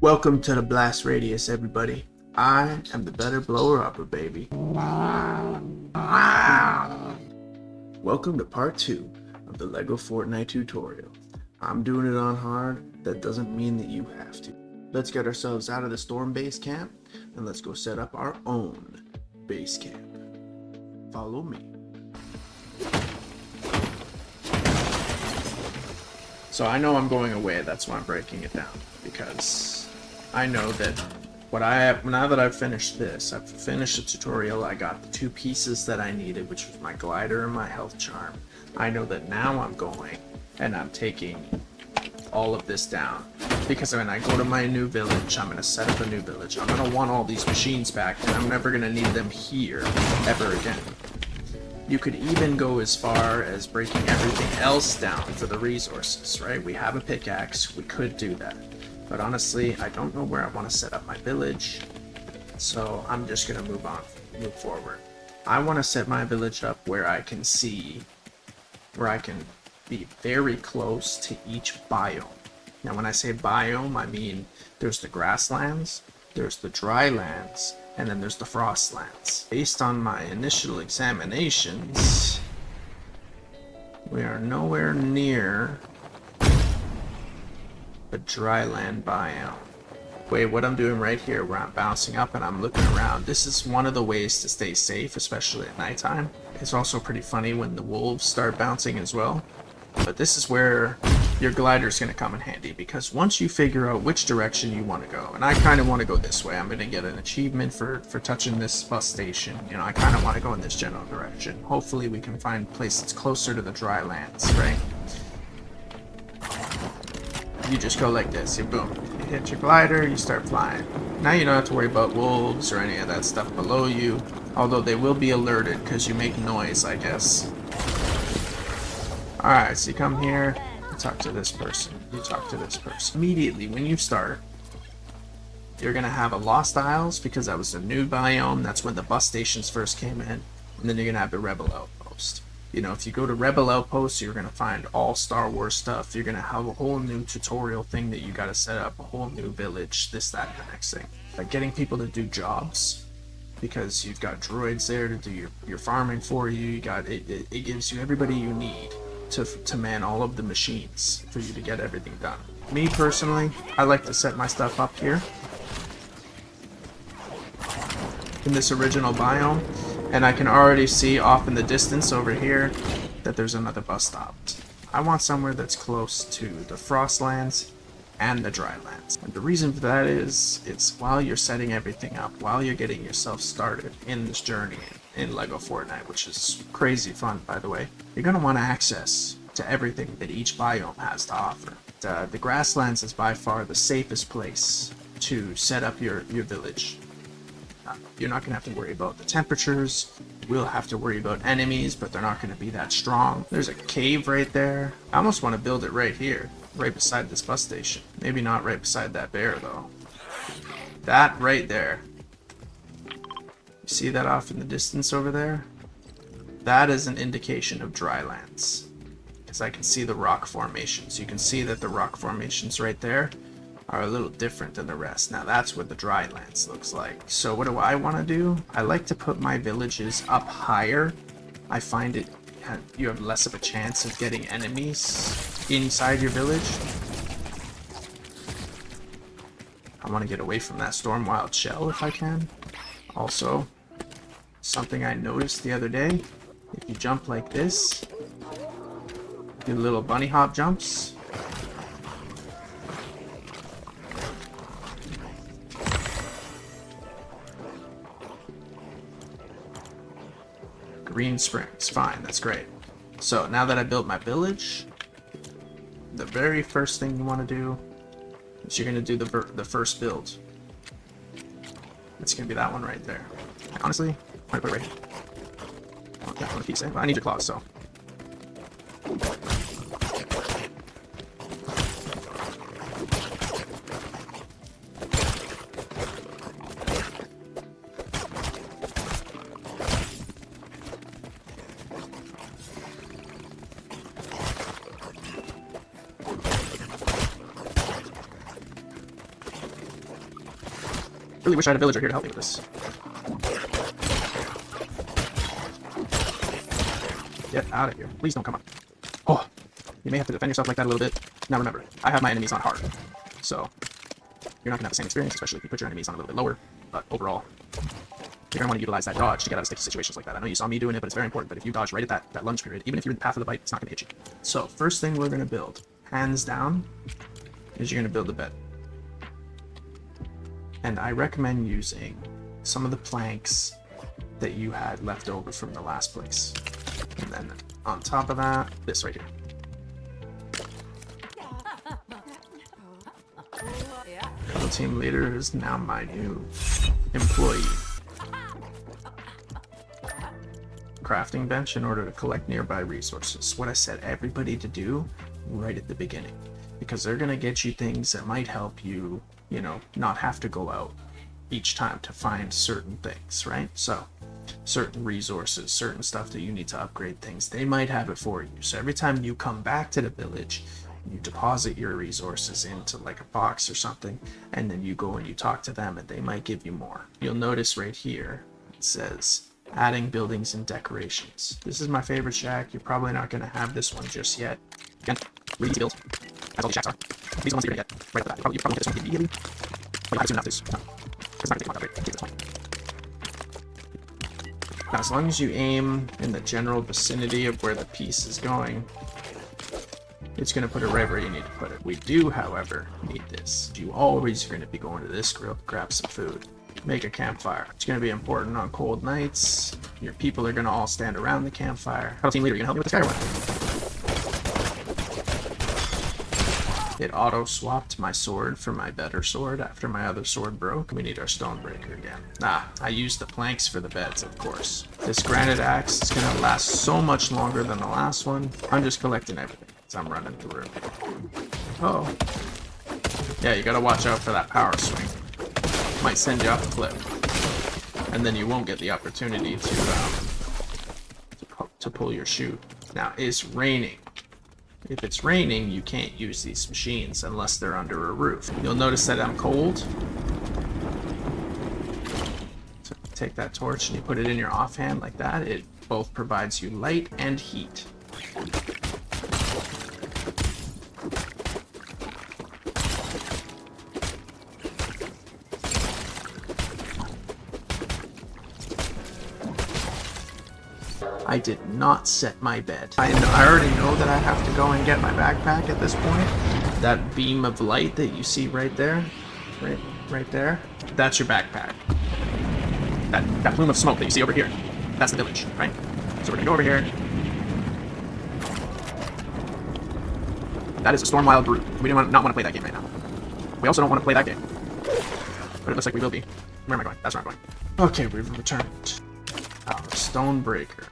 Welcome to the blast radius, everybody. I am the better blower upper, baby. Welcome to part 2 of the LEGO Fortnite tutorial. I'm doing it on hard. That doesn't mean that you have to. Let's get ourselves out of the storm base camp and let's go set up our own base camp. Follow me. So I know I'm going away, that's why I'm breaking it down, because I know that now that I've finished this, I've finished the tutorial, I got the two pieces that I needed, which was my glider and my health charm. I know that now I'm going and I'm taking all of this down, because when I go to my new village, I'm going to set up a new village. I'm going to want all these machines back, and I'm never going to need them here ever again. You could even go as far as breaking everything else down for the resources, right? We have a pickaxe, we could do that. But honestly, I don't know where I want to set up my village, so I'm just going to move forward. I want to set my village up where I can be very close to each biome. Now when I say biome, I mean there's the grasslands, there's the dry lands, and then there's the frostlands. Based on my initial examinations, we are nowhere near a dryland biome. Wait, what I'm doing right here, where I'm bouncing up and I'm looking around, this is one of the ways to stay safe, especially at nighttime. It's also pretty funny when the wolves start bouncing as well. But this is where your glider is going to come in handy, because once you figure out which direction you want to go, and I kind of want to go this way, I'm going to get an achievement for touching this bus station. You know, I kind of want to go in this general direction. Hopefully we can find a place that's closer to the dry lands, right? You just go like this, you boom. You hit your glider, you start flying. Now you don't have to worry about wolves or any of that stuff below you, although they will be alerted because you make noise, I guess. Alright, so you come here, you talk to this person, you talk to this person. Immediately when you start, you're going to have a Lost Isles, because that was a new biome, that's when the bus stations first came in, and then you're going to have the Rebel Outpost. You know, if you go to Rebel Outpost, you're going to find all Star Wars stuff, you're going to have a whole new tutorial thing that you got to set up, a whole new village, this, that, and the next thing. Like getting people to do jobs, because you've got droids there to do your farming for you, it gives you everybody you need to man all of the machines for you to get everything done. Me personally, I like to set my stuff up here in this original biome, and I can already see off in the distance over here that there's another bus stop. I want somewhere that's close to the Frostlands and the Drylands. And the reason for that is while you're setting everything up, while you're getting yourself started in this journey in LEGO Fortnite, which is crazy fun, by the way, you're going to want access to everything that each biome has to offer. The Grasslands is by far the safest place to set up your village. You're not going to have to worry about the temperatures. You will have to worry about enemies, but they're not going to be that strong. There's a cave right there. I almost want to build it right here, right beside this bus station. Maybe not right beside that bear, though. That right there. You see that off in the distance over there? That is an indication of drylands, because I can see the rock formations. You can see that the rock formations right there are a little different than the rest. Now that's what the drylands looks like. So what do I want to do? I like to put my villages up higher. I find you have less of a chance of getting enemies inside your village. I want to get away from that Stormwild shell if I can. Also, something I noticed the other day, if you jump like this, do little bunny hop jumps, Green Springs, fine, that's great. So now that I built my village, the very first thing you want to do is you're going to do the first build. It's going to be that one right there. Honestly, I'm going to put it right here. Okay, I want to keep saying, but I need your claws, so. Really wish I had a villager here to help me with this. Get out of here. Please don't come up. Oh, you may have to defend yourself like that a little bit. Now remember, I have my enemies on hard. So, you're not going to have the same experience, especially if you put your enemies on a little bit lower. But overall, you're going to want to utilize that dodge to get out of sticky situations like that. I know you saw me doing it, but it's very important. But if you dodge right at that lunge period, even if you're in the path of the bite, it's not going to hit you. So, first thing we're going to build, hands down, is you're going to build a bed. And I recommend using some of the planks that you had left over from the last place. And then on top of that, this right here. The team leader is now my new employee. Crafting bench in order to collect nearby resources. What I said everybody to do right at the beginning. Because they're going to get you things that might help you, you know, not have to go out each time to find certain things, right? So, certain resources, certain stuff that you need to upgrade things, they might have it for you. So every time you come back to the village, you deposit your resources into like a box or something, and then you go and you talk to them and they might give you more. You'll notice right here, it says adding buildings and decorations. This is my favorite shack. You're probably not going to have this one just yet. Again, really easy build, as all the shacks are. These are the ones that you're going to get right off the bat. You probably get this one immediately. But you have to soon enough this. No. It's not going to take much upgrade. Take this one. Now, as long as you aim in the general vicinity of where the piece is going, it's going to put it right where you need to put it. We do, however, need this. You always are going to be going to this grill to grab some food. Make a campfire. It's going to be important on cold nights. Your people are going to all stand around the campfire. How team leader, you going to help me with this guy or what? It auto-swapped my sword for my better sword after my other sword broke. We need our Stonebreaker again. I used the planks for the beds, of course. This granite axe is going to last so much longer than the last one. I'm just collecting everything as I'm running through. Oh. Yeah, you got to watch out for that power swing. Might send you off the cliff. And then you won't get the opportunity to pull your chute. Now, it's raining. If it's raining, you can't use these machines unless they're under a roof. You'll notice that I'm cold. So take that torch and you put it in your offhand like that. It both provides you light and heat. I did not set my bed. I already know that I have to go and get my backpack at this point. That beam of light that you see right there, right there, that's your backpack. That plume of smoke that you see over here, that's the village, right? So we're gonna go over here. That is a Stormwild Brute. We do not want to play that game right now. We also don't want to play that game. But it looks like we will be. Where am I going? That's where I'm going. Okay, we've returned. Stonebreaker.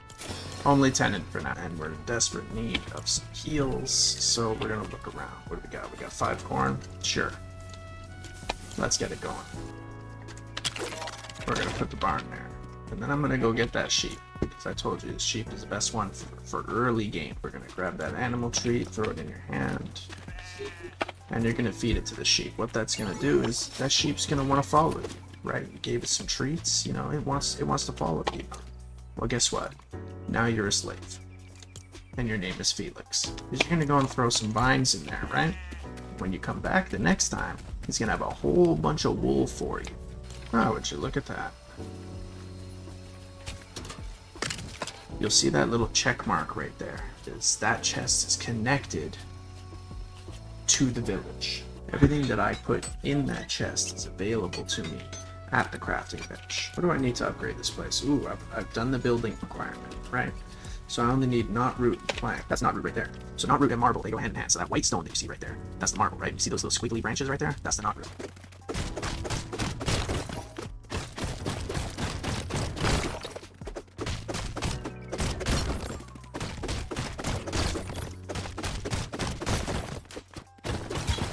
Only tenant for now, and we're in desperate need of some heals, so we're gonna look around. What do we got? We got 5 corn? Sure. Let's get it going. We're gonna put the barn there. And then I'm gonna go get that sheep, because I told you the sheep is the best one for early game. We're gonna grab that animal treat, throw it in your hand, and you're gonna feed it to the sheep. What that's gonna do is, that sheep's gonna wanna follow you, right? You gave it some treats, you know, it wants to follow you. Well, guess what? Now you're a slave. And your name is Felix. Because you're gonna go and throw some vines in there, right? When you come back the next time, he's gonna have a whole bunch of wool for you. Oh, would you look at that? You'll see that little check mark right there. That chest is connected to the village. Everything that I put in that chest is available to me at the crafting bench. What do I need to upgrade this place? Ooh, I've done the building requirement, right? So I only need knot root and plank. That's knot root right there. So knot root and marble, they go hand in hand. So that white stone that you see right there, that's the marble, right? You see those little squiggly branches right there? That's the knot root.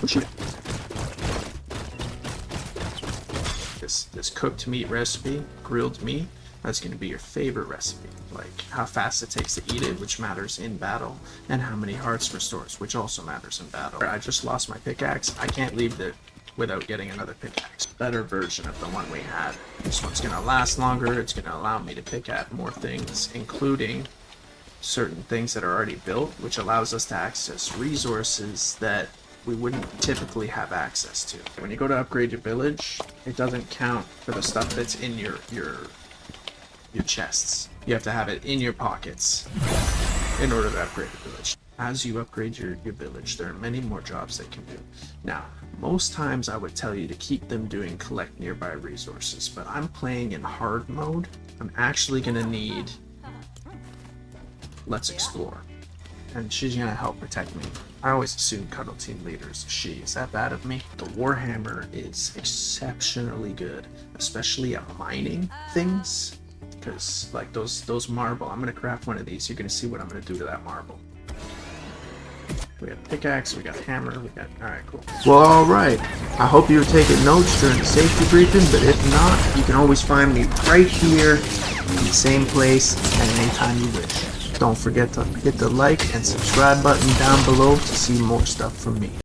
Shoot it. This cooked meat recipe, grilled meat, that's going to be your favorite recipe. Like how fast it takes to eat it, which matters in battle, and how many hearts restores, which also matters in battle. I just lost my pickaxe. I can't leave the without getting another pickaxe. Better version of the one we had. This one's gonna last longer. It's gonna allow me to pick at more things, including certain things that are already built, which allows us to access resources that we wouldn't typically have access to. When you go to upgrade your village, it doesn't count for the stuff that's in your chests. You have to have it in your pockets in order to upgrade the village. As you upgrade your village, there are many more jobs they can do. Now, most times I would tell you to keep them doing collect nearby resources, but I'm playing in hard mode. I'm actually gonna need Let's Explore, and she's gonna help protect me. I always assume Cuddle Team Leader is a she. Is that bad of me? The Warhammer is exceptionally good, especially at mining things, because like those marble, I'm gonna craft one of these. You're gonna see what I'm gonna do to that marble. We got pickaxe, we got hammer, we got... Alright, cool. Well, alright. I hope you were taking notes during the safety briefing, but if not, you can always find me right here in the same place at any time you wish. Don't forget to hit the like and subscribe button down below to see more stuff from me.